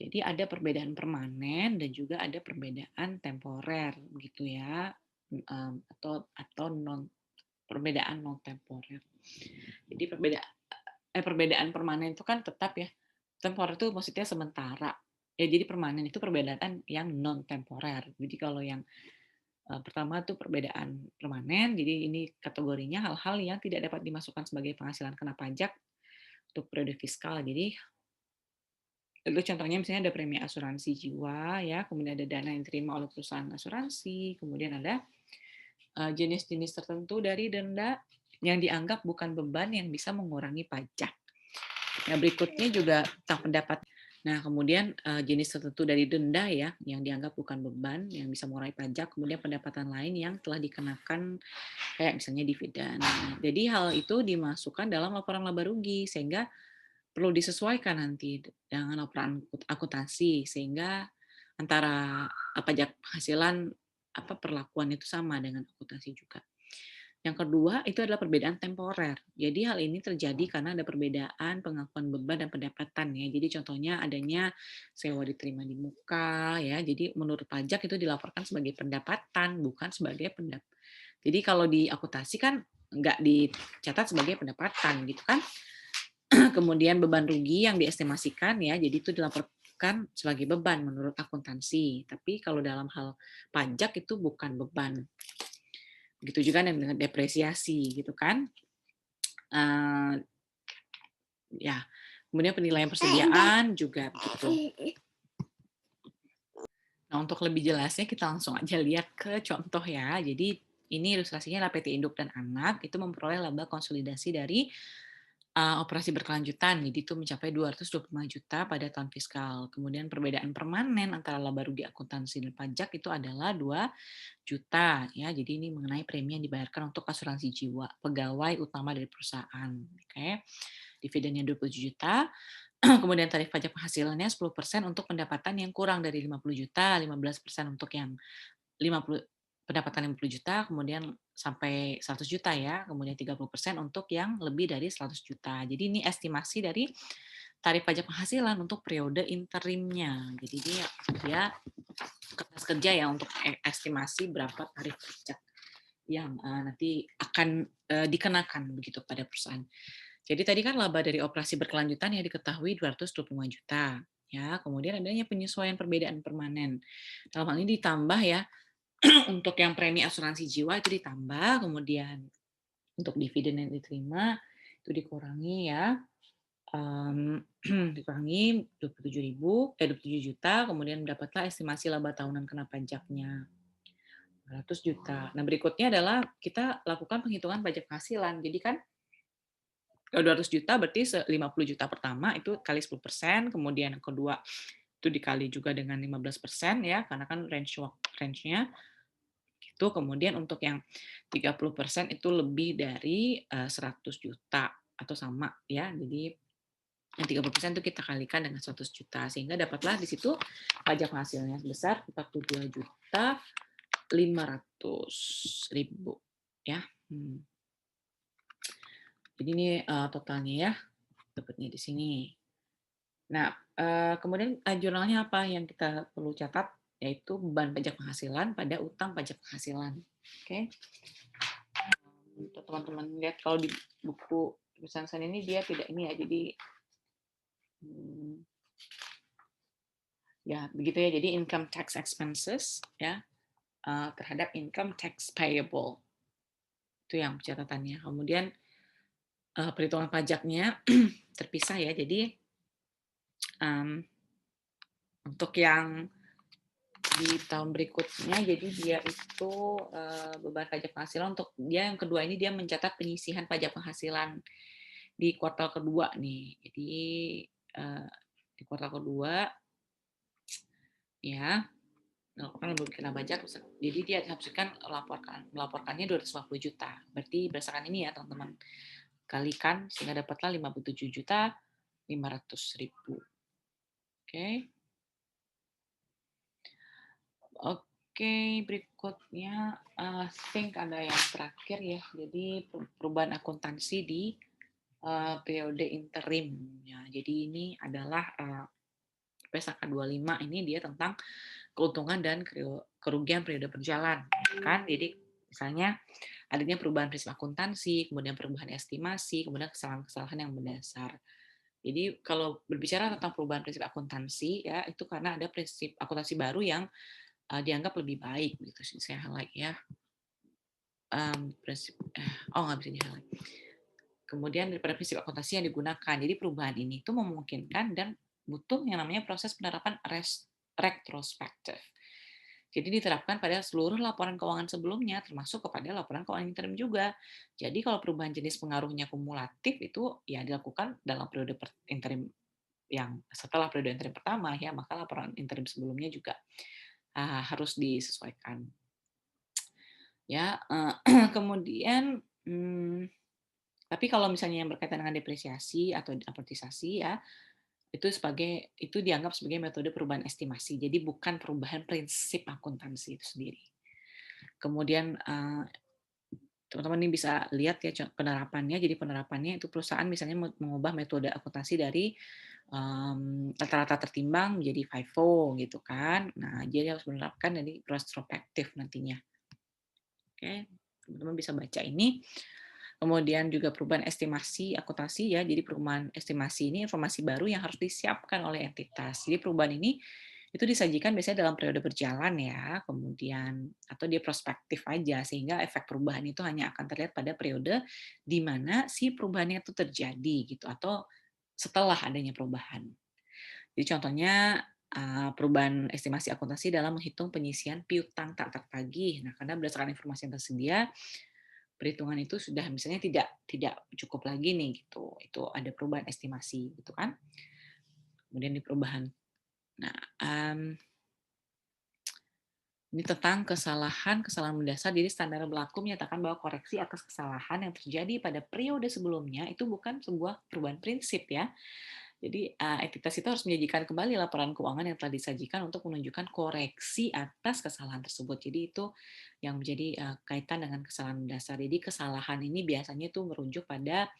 Jadi ada perbedaan permanen dan juga ada perbedaan temporer gitu ya. Atau perbedaan non temporer. Jadi perbedaan permanen itu kan tetap ya. Temporer itu maksudnya sementara. Ya, jadi permanen itu perbedaan yang non temporer. Jadi kalau yang pertama itu perbedaan permanen, jadi ini kategorinya hal-hal yang tidak dapat dimasukkan sebagai penghasilan kena pajak untuk periode fiskal. Jadi itu contohnya misalnya ada premi asuransi jiwa ya, kemudian ada dana yang diterima oleh perusahaan asuransi, kemudian ada jenis-jenis tertentu dari denda yang dianggap bukan beban yang bisa mengurangi pajak. Nah, berikutnya juga tentang pendapat. Nah, kemudian jenis tertentu dari denda ya, yang dianggap bukan beban, yang bisa mengurangi pajak, kemudian pendapatan lain yang telah dikenakan, kayak misalnya dividen. Nah, jadi hal itu dimasukkan dalam laporan laba rugi, sehingga perlu disesuaikan nanti dengan laporan akuntansi, sehingga antara pajak penghasilan perlakuan itu sama dengan akuntansi juga. Yang kedua, itu adalah perbedaan temporer. Jadi hal ini terjadi karena ada perbedaan pengakuan beban dan pendapatan ya. Jadi contohnya adanya sewa diterima di muka ya. Jadi menurut pajak itu dilaporkan sebagai pendapatan, bukan sebagai Jadi kalau di akuntansi kan nggak dicatat sebagai pendapatan gitu kan. Kemudian beban rugi yang diestimasikan ya, jadi itu dilaporkan sebagai beban menurut akuntansi. Tapi kalau dalam hal pajak itu bukan beban. Begitu juga dengan depresiasi gitu kan. Ya, kemudian penilaian persediaan juga begitu. Nah, untuk lebih jelasnya kita langsung aja lihat ke contoh ya. Jadi ini ilustrasinya adalah PT Induk dan Anak itu memperoleh laba konsolidasi dari operasi berkelanjutan, jadi itu mencapai 225 juta pada tahun fiskal. Kemudian perbedaan permanen antara laba rugi akuntansi dan pajak itu adalah 2 juta ya. Jadi ini mengenai premi yang dibayarkan untuk asuransi jiwa pegawai utama dari perusahaan. Oke. Dividennya 27 juta. Kemudian tarif pajak penghasilannya 10% untuk pendapatan yang kurang dari 50 juta, 15% untuk yang 50 pendapatan 50 juta, kemudian sampai 100 juta ya, kemudian 30% untuk yang lebih dari 100 juta. Jadi ini estimasi dari tarif pajak penghasilan untuk periode interimnya. Jadi dia dia kertas kerja ya untuk estimasi berapa tarif pajak yang nanti akan dikenakan begitu pada perusahaan. Jadi tadi kan laba dari operasi berkelanjutan ya diketahui 225 juta. Ya, kemudian adanya penyesuaian perbedaan permanen. Dalam hal ini ditambah ya, untuk yang premi asuransi jiwa itu ditambah, kemudian untuk dividen yang diterima itu dikurangi ya, dikurangi 27 juta, kemudian mendapatlah estimasi laba tahunan kena pajaknya 200 juta. Nah, berikutnya adalah kita lakukan penghitungan pajak penghasilan. Jadi kan kalau 200 juta berarti 50 juta pertama itu kali 10%, kemudian yang kedua itu dikali juga dengan 15% ya, karena kan range-nya itu, kemudian untuk yang 30% itu lebih dari 100 juta atau sama ya. Jadi yang 30% itu kita kalikan dengan 100 juta sehingga dapatlah di situ pajak hasilnya sebesar 42.500.000 ya. Jadi ini totalnya ya, dapatnya di sini. Nah, kemudian jurnalnya apa yang kita perlu catat, yaitu beban pajak penghasilan pada utang pajak penghasilan. Oke. Untuk teman-teman lihat kalau di buku tulisan saya ini dia tidak ini ya, jadi ya begitu ya. Jadi income tax expenses ya terhadap income tax payable itu yang catatannya. Kemudian perhitungan pajaknya terpisah ya. Jadi untuk yang di tahun berikutnya, jadi dia itu beban pajak penghasilan untuk dia yang kedua ini dia mencatat penyisihan pajak penghasilan di kuartal kedua nih. Jadi di kuartal kedua ya melakukan lebih kena pajak, jadi dia diharuskan melaporkannya 250 juta. Berarti berdasarkan ini ya teman-teman, kalikan sehingga dapatlah 57.500.000. Oke. Oke, berikutnya think ada yang terakhir ya. Jadi perubahan akuntansi di periode interim. Ya, jadi ini adalah PSAK 25 ini dia tentang keuntungan dan kerugian periode berjalan. Kan? Jadi misalnya adanya perubahan prinsip akuntansi, kemudian perubahan estimasi, kemudian kesalahan-kesalahan yang mendasar. Jadi kalau berbicara tentang perubahan prinsip akuntansi ya itu karena ada prinsip akuntansi baru yang dianggap lebih baik gitu. Saya highlight ya. Prinsip nggak bisa di highlight. Kemudian daripada prinsip akuntansi yang digunakan. Jadi perubahan ini itu memungkinkan dan butuh yang namanya proses penerapan retrospektif. Jadi diterapkan pada seluruh laporan keuangan sebelumnya, termasuk kepada laporan keuangan interim juga. Jadi kalau perubahan jenis pengaruhnya kumulatif itu ya dilakukan dalam periode interim yang setelah periode interim pertama ya, maka laporan interim sebelumnya juga harus disesuaikan. Ya, kemudian tapi kalau misalnya yang berkaitan dengan depresiasi atau amortisasi ya, itu dianggap sebagai metode perubahan estimasi. Jadi bukan perubahan prinsip akuntansi itu sendiri. Kemudian teman-teman ini bisa lihat ya penerapannya. Jadi penerapannya itu perusahaan misalnya mengubah metode akuntansi dari rata-rata tertimbang menjadi FIFO gitu kan. Nah, jadi harus menerapkan dari retrospektif nantinya. Oke, teman-teman bisa baca ini. Kemudian juga perubahan estimasi akuntansi ya. Jadi perubahan estimasi ini informasi baru yang harus disiapkan oleh entitas. Jadi perubahan ini itu disajikan biasanya dalam periode berjalan ya, kemudian atau dia prospektif aja sehingga efek perubahan itu hanya akan terlihat pada periode di mana si perubahannya itu terjadi gitu atau setelah adanya perubahan. Jadi contohnya perubahan estimasi akuntansi dalam menghitung penyisian piutang tak tertagih. Nah, karena berdasarkan informasi yang tersedia, perhitungan itu sudah misalnya tidak cukup lagi nih gitu. Itu ada perubahan estimasi gitu kan. Kemudian di perubahan. Nah, ini tentang kesalahan mendasar. Jadi standar berlaku menyatakan bahwa koreksi atas kesalahan yang terjadi pada periode sebelumnya itu bukan sebuah perubahan prinsip ya. Jadi, entitas itu harus menyajikan kembali laporan keuangan yang telah disajikan untuk menunjukkan koreksi atas kesalahan tersebut. Jadi itu yang menjadi, kaitan dengan kesalahan dasar. Jadi kesalahan ini biasanya itu merujuk pada,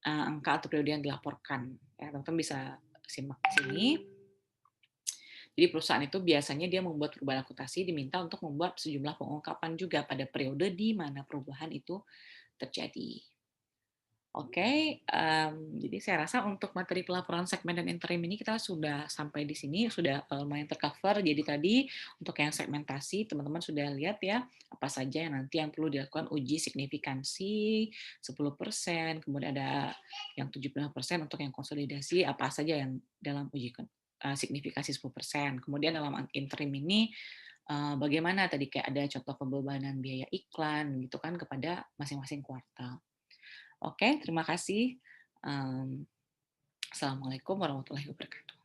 angka atau periode yang dilaporkan. Ya, teman-teman bisa simak di sini. Jadi perusahaan itu biasanya dia membuat perubahan akuntansi diminta untuk membuat sejumlah pengungkapan juga pada periode di mana perubahan itu terjadi. Oke, jadi saya rasa untuk materi pelaporan segmen dan interim ini kita sudah sampai di sini, sudah, lumayan ter-cover. Jadi tadi untuk yang segmentasi teman-teman sudah lihat ya, apa saja yang nanti yang perlu dilakukan uji signifikansi 10%, kemudian ada yang 75% untuk yang konsolidasi, apa saja yang dalam uji signifikasi 10%. Kemudian dalam interim ini, bagaimana tadi kayak ada contoh pembebanan biaya iklan gitu kan kepada masing-masing kuartal. Oke, terima kasih. Mmm, Assalamualaikum warahmatullahi wabarakatuh.